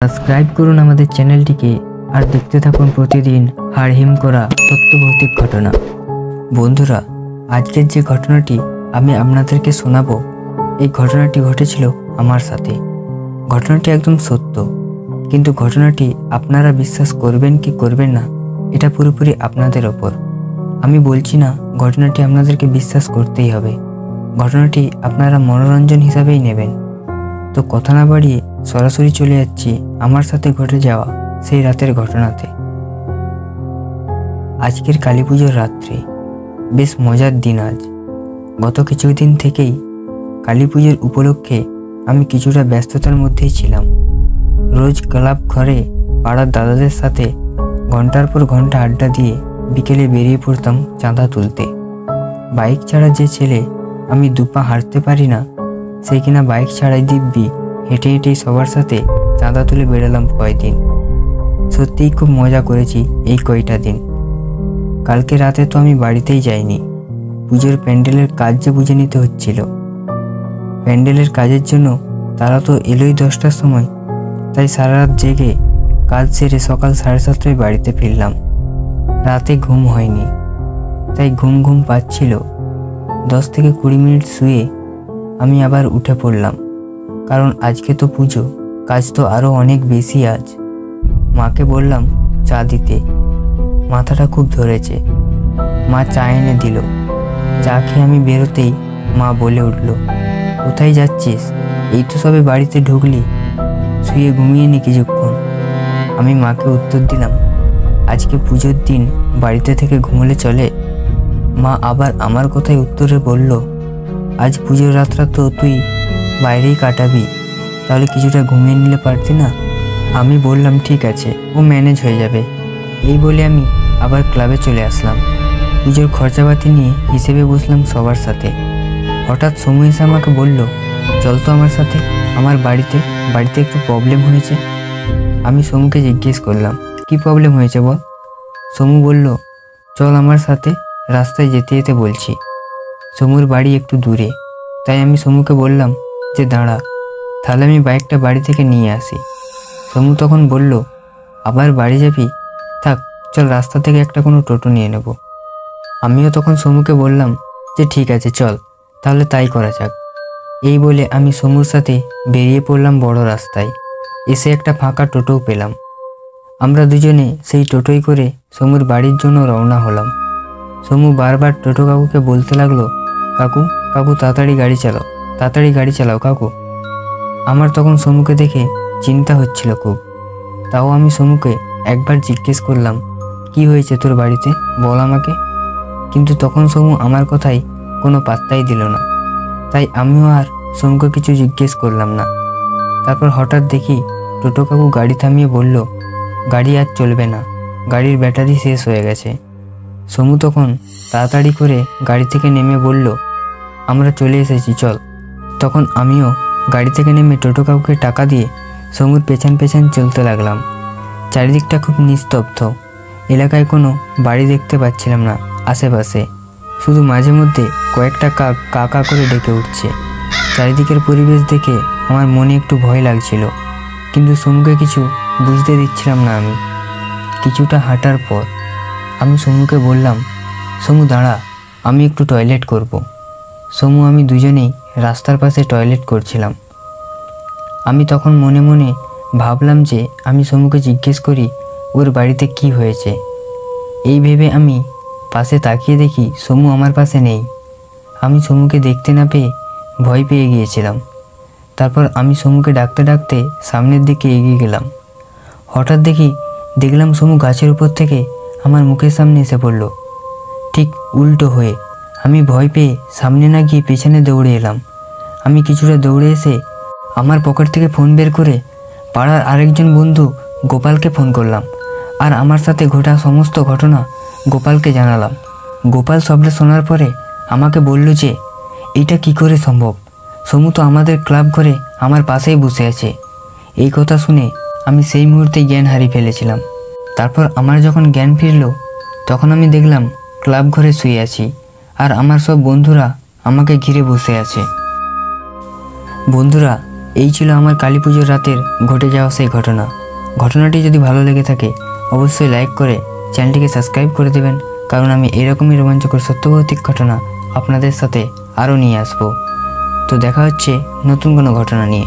Subscribe করুন আমাদের চ্যানেলটিকে আর দেখতে থাকুন প্রতিদিন হাড়হিম করা সত্যভৌতিক ঘটনা। বন্ধুরা, আজকের যে ঘটনাটি আমি আপনাদেরকে শোনাবো, এই ঘটনাটি ঘটেছিল আমার সাথে। ঘটনাটি একদম সত্য, কিন্তু ঘটনাটি আপনারা বিশ্বাস করবেন কি করবেন না এটা পুরোপুরি আপনাদের ওপর। আমি বলছি না ঘটনাটি আপনাদেরকে বিশ্বাস করতেই হবে, ঘটনাটি আপনারা মনোরঞ্জন হিসাবেই নেবেন। তো কথা না বাড়িয়ে সরাসরি চলে যাচ্ছি আমার সাথে ঘটে যাওয়া সেই রাতের ঘটনাতে। আজকের কালী পুজোর রাত্রে বেশ মজার দিন আজ। গত কিছুদিন থেকেই কালী পুজোর উপলক্ষে আমি কিছুটা ব্যস্ততার মধ্যেই ছিলাম। রোজ ক্লাব ঘরে পাড়ার দাদাদের সাথে ঘন্টার পর ঘন্টা আড্ডা দিয়ে বিকেলে বেরিয়ে পড়তাম চাঁদা তুলতে। বাইক ছাড়া যে ছেলে আমি দুপা হাঁটতে পারি না, সেই কিনা বাইক ছাড়াই দিব্যি হেঁটে হেঁটেই সবার সাথে চাঁদা তুলে বেরোলাম কয়দিন। সত্যিই খুব মজা করেছি এই কয়টা দিন। কালকে রাতে তো আমি বাড়িতেই যাইনি, পুজোর প্যান্ডেলের কাজ যে বুঝে নিতে হচ্ছিল। প্যান্ডেলের কাজের জন্য তারা তো এলোই 10টার সময়, তাই সারা রাত জেগে কাজ সেরে সকাল 7:30টায় বাড়িতে ফিরলাম। রাতে ঘুম হয়নি, তাই ঘুম ঘুম পাচ্ছিল। 10 থেকে 20 মিনিট শুয়ে আমি আবার উঠে পড়লাম, কারণ আজকে তো পুজো, কাজ তো আরও অনেক বেশি আজ। মাকে বললাম চা দিতে, মাথাটা খুব ধরেছে। মা চা এনে দিল। চা খেয়ে আমি বেরোতেই মা বলে উঠল, কোথায় যাচ্ছিস? এই তো সবে বাড়িতে ঢুকলি, শুয়ে ঘুমিয়ে নি কিছুক্ষণ। আমি মাকে উত্তর দিলাম, আজকে পুজোর দিন বাড়িতে থেকে ঘুমোলে চলে? মা আবার আমার কথায় উত্তরে বলল, আজ পুজোর রাতটা তো তুই বাইরেই কাটাবি, তাহলে কিছুটা ঘুমিয়ে নিলে পারতি না? আমি বললাম ঠিক আছে, ও ম্যানেজ হয়ে যাবে। এই বলে আমি আবার ক্লাবে চলে আসলাম। পুজোর খরচাপাতি নিয়ে হিসেবে বসলাম সবার সাথে। হঠাৎ সমু এসে আমাকে বলল, চল তো আমার সাথে, আমার বাড়িতে একটু প্রবলেম হয়েছে। আমি সমুকে জিজ্ঞেস করলাম, কি প্রবলেম হয়েছে বল? সমু বলল, চল আমার সাথে, রাস্তায় যেতে যেতে বলছি। সমুর বাড়ি একটু দূরে, তাই আমি সমুকে বললাম যে দাঁড়া, তাহলে আমি বাইকটা বাড়ি থেকে নিয়ে আসি। সমু তখন বলল, আবার বাড়ি যাবি? থাক, চল রাস্তা থেকে একটা কোনো টোটো নিয়ে নেব। আমিও তখন সমুকে বললাম যে ঠিক আছে চল, তাহলে তাই করা যাক। এই বলে আমি সমুর সাথে বেরিয়ে পড়লাম বড় রাস্তায়। এসে একটা ফাঁকা টোটোও পেলাম। আমরা দুজনে সেই টোটোই করে সমুর বাড়ির জন্য রওনা হলাম। সমু বারবার টোটো কাকুকে বলতে লাগলো, কাকু কাকু তাড়াতাড়ি গাড়ি চালাও কাকু। আমার তখন সমুকে দেখে চিন্তা হচ্ছিল খুব। তাও আমি সমুকে একবার জিজ্ঞেস করলাম, কি হয়েছে তোর বাড়িতে, বল আমাকে। কিন্তু তখন সমু আমার কথাই কোনো পাত্তাই দিল না, তাই আমিও আর সমুকে কিছু জিজ্ঞেস করলাম না। তারপর হঠাৎ দেখি টোটো কাকু গাড়ি থামিয়ে বলল, গাড়ি আর চলবে না, গাড়ির ব্যাটারি শেষ হয়ে গেছে। সমু তখন তাড়াতাড়ি করে গাড়ি থেকে নেমে বলল, আমরা চলে এসেছি চল। তখন আমিও গাড়ি থেকে নেমে টোটো কাকুকে টাকা দিয়ে সমুর পেছন পেছন চলতে লাগলাম। চারিদিকটা খুব নিস্তব্ধ, এলাকায় কোনো বাড়ি দেখতে পাচ্ছিলাম না আশেপাশে, শুধু মাঝে মধ্যে কয়েকটা কাক কা কা করে ডেকে উঠছে। চারিদিকের পরিবেশ দেখে আমার মনে একটু ভয় লাগছিল, কিন্তু সমুকে কিছু বুঝতে দিচ্ছিলাম না আমি। কিছুটা হাঁটার পর আমি সমুকে বললাম, সমু দাঁড়া, আমি একটু টয়লেট করব। সমু আমি দুজনেই রাস্তার পাশে টয়লেট করছিলাম। আমি তখন মনে মনে ভাবলাম যে আমি সমুকে জিজ্ঞেস করি ওর বাড়িতে কি হয়েছে। এই ভেবে আমি পাশে তাকিয়ে দেখি সমু আমার পাশে নেই। আমি সমুকে দেখতে না পেয়ে ভয় পেয়ে গিয়েছিলাম। তারপর আমি সমুকে ডাকতে ডাকতে সামনের দিকে এগিয়ে গেলাম। হঠাৎ দেখলাম সমু গাছের উপর থেকে আমার মুখের সামনে এসে পড়ল, ঠিক উল্টো হয়ে। আমি ভয় পেয়ে সামনে না গিয়ে পেছনে দৌড়ে এলাম। আমি কিছুটা দৌড়ে এসে আমার পকেট থেকে ফোন বের করে পাড়ার আরেকজন বন্ধু গোপালকে ফোন করলাম, আর আমার সাথে ঘটা সমস্ত ঘটনা গোপালকে জানালাম। গোপাল সবটা শোনার পরে আমাকে বলল যে এটা কি করে সম্ভব, সমু তো আমাদের ক্লাব ঘরে আমার পাশেই বসে আছে। এই কথা শুনে আমি সেই মুহূর্তে জ্ঞান হারিয়ে ফেলেছিলাম। তারপর আমার যখন জ্ঞান ফিরল, তখন আমি দেখলাম ক্লাব ঘরে শুয়ে আছি, আর আমার সব বন্ধুরা আমাকে ঘিরে বসে আছে। বন্ধুরা, এই ছিল আমার কালী পুজোর রাতের ঘটে যাওয়া সেই ঘটনাটি যদি ভালো লেগে থাকে অবশ্যই লাইক করে চ্যানেলটিকে সাবস্ক্রাইব করে দেবেন, কারণ আমি এরকমই রোমাঞ্চকর সত্যভৌতিক ঘটনা আপনাদের সাথে আরও নিয়ে আসবো। তো দেখা হচ্ছে নতুন কোনো ঘটনা নিয়ে।